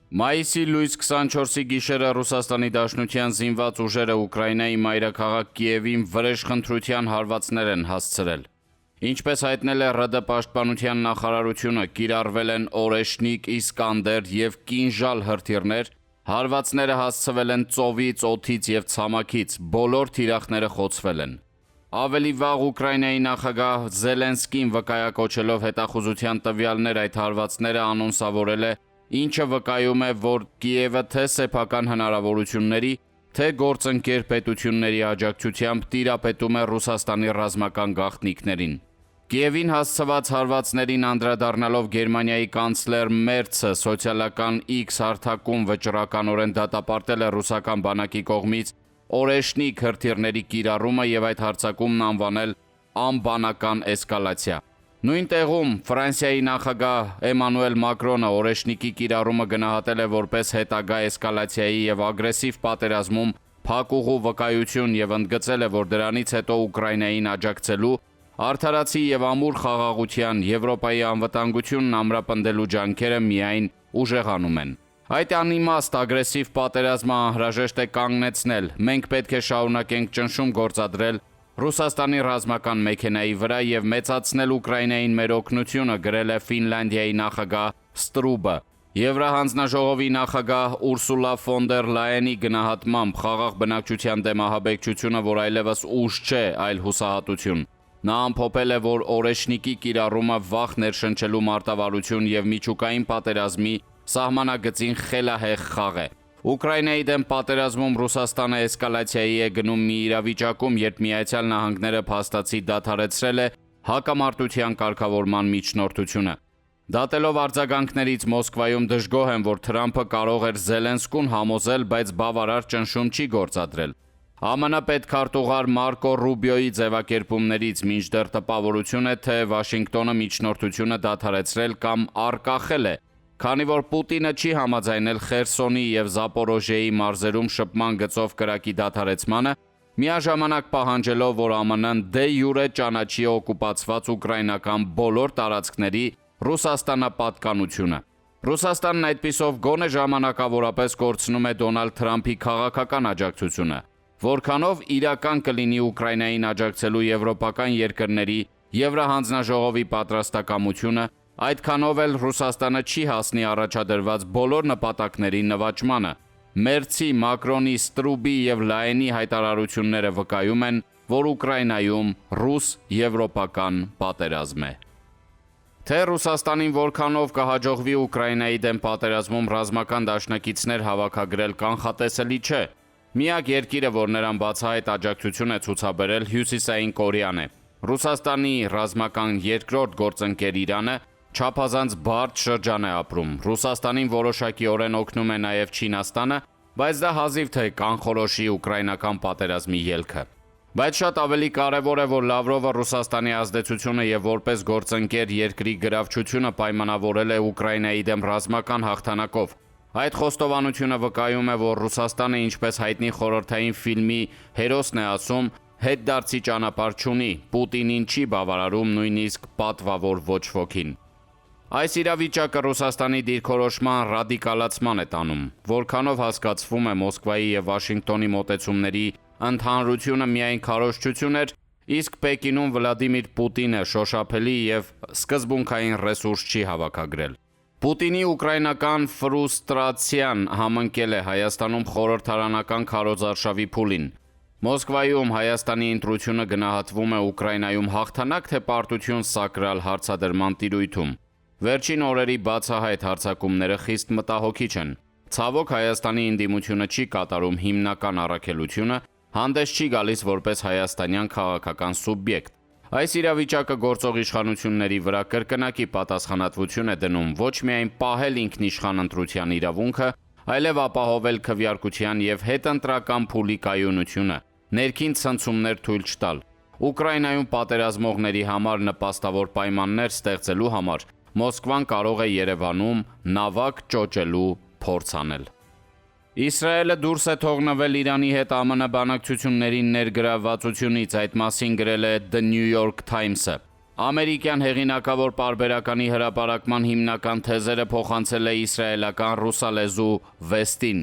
Մայիսի լույս 24-ի գիշերը Ռուսաստանի Դաշնության զինված ուժերը Ուկրաինայի մայրաքաղաք Կիևին վրեժխնդրության հարվածներ են հասցրել։ Ինչպես հայտնել է ՌԴ պաշտպանության նախարարությունը, կիրառվել են օրեշնիկ, Իսկանդեր և կինժալ հրթիռներ, հարվածները հասցվել են ծովից, օդից և ցամաքից, բոլոր թիրախները խոցվել են։ Ավելի վաղ Ուկրաինայի նախագահ Զելենսկին վկայակոչելով հետախուզության տվյալներ այդ հարվածները անոնսավորել է, ինչը վկայում է, որ Կիևը թե սեփական հնարավորությունների, թե գործընկեր պետությունների աջակցությամբ տիրապետում է Ռուսաստանի ռազմական գաղտնիքներին։ Կիևին հասցված հարվածներին անդրադառնալով Գերմանիայի կանցլեր Մերցը սոցիալական X հարթակում վճռականորեն դատապարտել է ռուսական բանակի կողմից օրեշնիկ հրթիռների կիրառումը և այդ հարձակումն անվանել անբանական էսկալացիա։ Նույն տեղում Ֆրանսիայի նախագահ Էմանուել Մակրոնը օրեշնիկի կիրառումը գնահատել է որպես հետագա էսկալացիայի և ագրեսիվ պատերազմում փակուղու վկայություն և ընդգծել է, որ դրանից հետո Ուկրաինային աջակցելու, արդարացի և ամուր խաղաղության, Եվրոպայի անվտանգությունն ամրապնդելու ջանքերը միայն ուժեղանում են։ Այդ անիմաստ ագրեսիվ պատերազմը անհրաժեշտ է կանգնեցնել, մենք պետք է շարունակենք ճնշում գործադրել Ռուսաստանի ռազմական մեքենայի վրա և մեծացնել Ուկրաինային մեր օգնությունը, գրել է Ֆինլանդիայի նախագահ Ստրուբը։ Եվրահանձնաժողովի նախագահ Ուրսուլա ֆոն դեր Լայենի գնահատմամբ խաղաղ բնակչության դեմ ահաբեկչությունը, որ այլևս ուժ չէ, այլ հուսահատություն։ Նա ամփոփել է, որ օրեշնիկի կիրառումը վախ ներշնչելու մարտավարություն և միջուկային պատերազմի սահմանագծին խելահեղ խաղ է։ Ուկրաինայի դեմ պատերազմում Ռուսաստանը էսկալացիայի է գնում մի իրավիճակում, երբ Միացյալ Նահանգները փաստացի դադարեցրել է հակամարտության կարգավորման միջնորդությունը։ Դատելով արձագանքներից Մոսկվայում դժգոհ են, որ Թրամփը կարող էր Զելենսկուն համոզել, բայց բավարար ճնշում չի գործադրել։ ԱՄՆ պետքարտուղար Մարկո Ռուբիոյի ձևակերպումներից մինչդեռ տպավորություն է, թե Վաշինգտոնը միջնորդությունը դադարեցրել կամ առկախել է, քանի որ Պուտինը չի համաձայնել Խերսոնի և Զապորոժիեի մարզերում շփման գծով կրակի դադարեցմանը, միաժամանակ պահանջելով, որ ԱՄՆ-ն դե յուրե ճանաչի օկուպացված ուկրաինական բոլոր տարածքների ռուսաստանապատկանությունը։ Ռուսաստանն այդպիսով գոնե ժամանակավորապես կորցնում է Դոնալդ Թրամփի քաղաքական աջակցությունը, որքանով իրական կլինի Ուկրաինային աջակցելու եվրոպական երկրների Եվրահանձնաժողովի պատրաստակամությունը, այդքանով էլ Ռուսաստանը չի հասնի առաջադրված բոլոր նպատակների նվաճմանը։ Մերցի, Մակրոնի, Ստրուբի և Լայենի հայտարարությունները վկայում են, որ Ուկրաինայում ռուս-եվրոպական պատերազմ է։ Թե Ռուսաստանին որքանով կհաջողվի Ուկրաինայի դեմ պատերազմում ռազմական դաշնակիցներ հավաքագրել, կանխատեսելի չէ։ Միակ երկիրը, որ նրան բացահայտ աջակցություն է ցուցաբերել, Հյուսիսային Կորեան է։ Ռուսաստանի ռազմական երկրորդ գործընկեր Իրանը չափազանց բարդ շրջան է ապրում։ Ռուսաստանին որոշակիորեն օգնում է նաև Չինաստանը, բայց դա հազիվ թե կանխորոշի ուկրաինական պատերազմի ելքը։ Բայց շատ ավելի կարևոր է, որ Լավրովը Ռուսաստանի ազդեցությունը և որպես գործընկեր երկրի գրավչությունը պայմանավորել է Ուկրաինայի դեմ ռազմական հաղթանակով։ Այդ խոստովանությունը վկայում է, որ Ռուսաստանը, ինչպես հայտնի խորհրդային ֆիլմի հերոսն է ասում, հետդարձի ճանապարհ չունի, Պուտինին չի բավարարում նույնիսկ պատվավոր ոչ ոքին։ Այս իրավիճակը Ռուսաստանի դիրքորոշման ռադիկալացման է տանում, որքանով հասկացվում է Մոսկվայի և Վաշինգտոնի մոտեցումների ընդհանրությունը միայն քարոզչություն էր, իսկ Պեկինում Վլադիմիր Պուտինը շոշափելի և սկզբունքային ռեսուրս չի հավաքագրել։ Պուտինի ուկրաինական ֆրուստրացիան համընկել է Հայաստանում խորհրդարանական քարոզարշավի փուլին։ Մոսկվայում Հայաստանի ընտրությունը գնահատվում է Ուկրաինայում հաղթանակ թե պարտություն սակրալ հարցադրման տիրույթում։ Վերջին օրերի բացահայտ հարձակումները խիստ մտահոգիչ են։ Ցավոք Հայաստանի ընդդիմությունը չի կատարում հիմնական առաքելությունը, հանդես չի գալիս որպես հայաստանյան քաղաքական սուբյեկտ։ Այս իրավիճակը գործող իշխանությունների վրա կրկնակի պատասխանատվություն է դնում ոչ միայն պահել ինքնիշխան ընտրության իրավունքը, այլև ապահովել քվեարկության և հետընտրական փուլի կայունությունը, ներքին ցնցումներ թույլ չտալ։ Ուկրաինայում պատերազմողների համար նպաստավոր պայմաններ ստեղծելու համար Մոսկվան կարող է Երևանում նավակ ճոճելու փորձ անել։ Իսրայելը դուրս է թողնվել Իրանի հետ ԱՄՆ բանակցությունների ներգրավվածությունից, այդ մասին գրել է The New York Times-ը։ ամերիկյան հեղինակավոր պարբերականի հրապարակման հիմնական թեզերը փոխանցել է իսրայելական ռուսալեզու Վեստին։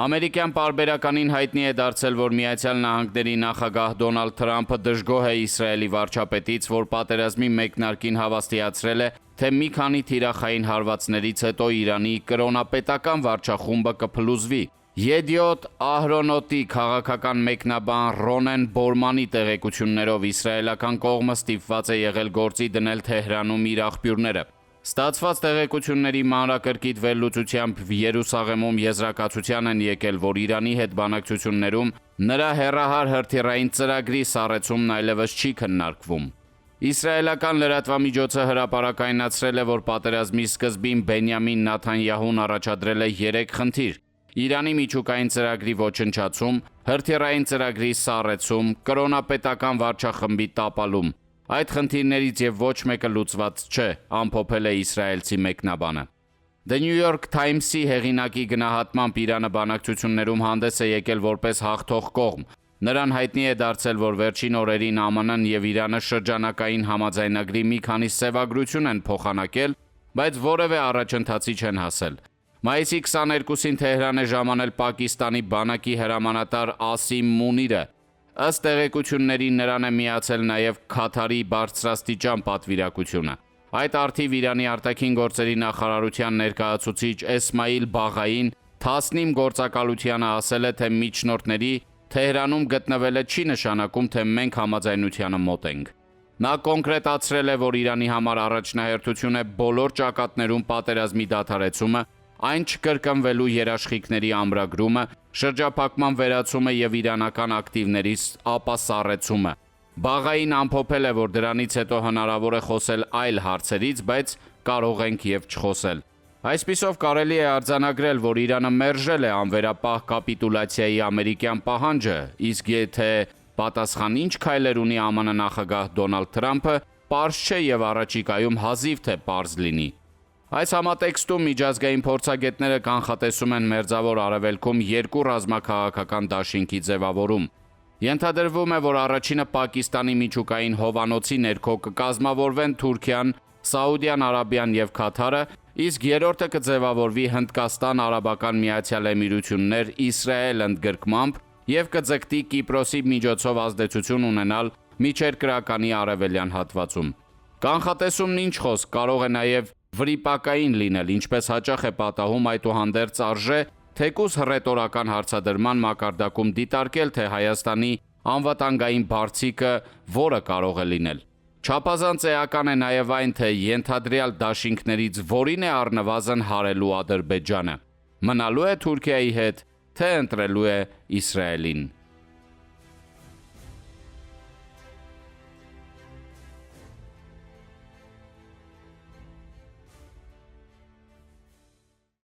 Ամերիկյան պարբերականին հայտնի է դարձել, որ Միացյալ Նահանգների նախագահ Դոնալդ Թրամփը դժգոհ է Իսրայելի վարչապետից, որ պատերազմի մեկնարկին հավաստիացրել է, թե մի քանի թիրախային հարվածներից հետո Իրանի կրոնապետական վարչախումբը կփլուզվի։ Եդիոտ Ահրոնոտի քաղաքական մեկնաբան Ռոնեն Բորմանի տեղեկություններով իսրայելական կողմը ստիպված է եղել գործի դնել Թեհրանում իր աղբյուրները։ Ստացված տեղեկությունների մանրակրկիտ վերլուծությամբ Երուսաղեմում եզրակացության են եկել, որ Իրանի հետ բանակցություններում նրա հեռահար հրթիռային ծրագրի սառեցումն այլևս չի քննարկվում։ Իսրայելական լրատվամիջոցը հրապարակայնացրել է, որ պատերազմի սկզբին Բենյամին Նաթանյահուն առաջադրել է 3 խնդիր՝ Իրանի միջուկային ծրագրի ոչնչացում, հրթիռային ծրագրի սառեցում, կրոնապետական վարչախմբի տապալում։ Այդ խնդիրներից եւ ոչ մեկը լուծված չէ, ամփոփել է իսրայելցի մեկնաբանը։ The New York Times-ի հեղինակի գնահատմամբ Իրանը բանակցություններում հանդես է եկել որպես հաղթող կողմ։ Նրան հայտնի է դարձել, որ վերջին օրերին ԱՄՆ-ն եւ Իրանը շրջանակային համաձայնագրի մի քանի սևագրություն են փոխանակել, բայց որևէ առաջընթացի չեն հասել։ Մայիսի 22-ին Թեհրան է ժամանել Պակիստանի բանակի հրամանատար Ասիմ Մունիրը։ Ըստ տեղեկությունների նրան է միացել նաև Քաթարի բարձրաստիճան պատվիրակությունը։ Այդ առթիվ Իրանի արտաքին գործերի նախարարության ներկայացուցիչ Էսմայիլ Բաղային Թասնիմ գործակալությանը ասել է, թե միջնորդների Թեհրանում գտնվելը չի նշանակում, թե մենք համաձայնությանը մոտ ենք։ Նա կոնկրետացրել է, որ Իրանի համար առաջնահերթություն է բոլոր ճակատներում պատերազմի դադարեցումը, այն չկրկնվելու երաշխիքների ամրագրումը, շրջափակման վերացումը եւ իրանական ակտիվների ապասառեցումը։ Բաղային ամփոփել է, որ դրանից հետո հնարավոր է խոսել այլ հարցերից, բայց կարող ենք եւ չխոսել։ Այսպիսով կարելի է արձանագրել, որ Իրանը մերժել է անվերապահ կապիտուլյացիայի ամերիկյան պահանջը, իսկ եթե պատասխան ինչ քայլեր ունի ԱՄՆ նախագահ Դոնալդ Թրամփը, պարզ չէ եւ առաջիկայում հազիվ թե պարզ լինի։ Այս համատեքստում միջազգային փորձագետները կանխատեսում են Մերձավոր Արևելքում 2 ռազմաքաղաքական դաշինքի ձևավորում։ Ենթադրվում է, որ առաջինը Պակիստանի միջուկային հովանոցի ներքո կկազմավորվեն Թուրքիան, Սաուդյան Արաբիան եւ Քաթարը, իսկ երրորդը կձևավորվի Հնդկաստան, Արաբական Միացյալ Էմիրություններ, Իսրայել ընդգրկմամբ եւ կձգտի Կիպրոսի միջոցով ազդեցություն ունենալ միջերկրականի արևելյան հատվածում։ Կանխատեսումն ինչ խոսք կարող է նաեւ վրիպակային լինել, ինչպես հաճախ է պատահում, այդուհանդերձ արժե թեկուզ հռետորական հարցադրման մակարդակում դիտարկել, թե Հայաստանի անվտանգային բարձիկը որը կարող է լինել։ Չափազանց էական է նաև այն, թե ենթադրյալ դաշինքներից որին է առնվազն հարելու Ադրբեջանը։ Մնալու է Թուրքիայի հետ, թե ընտրելու է Իսրայելին։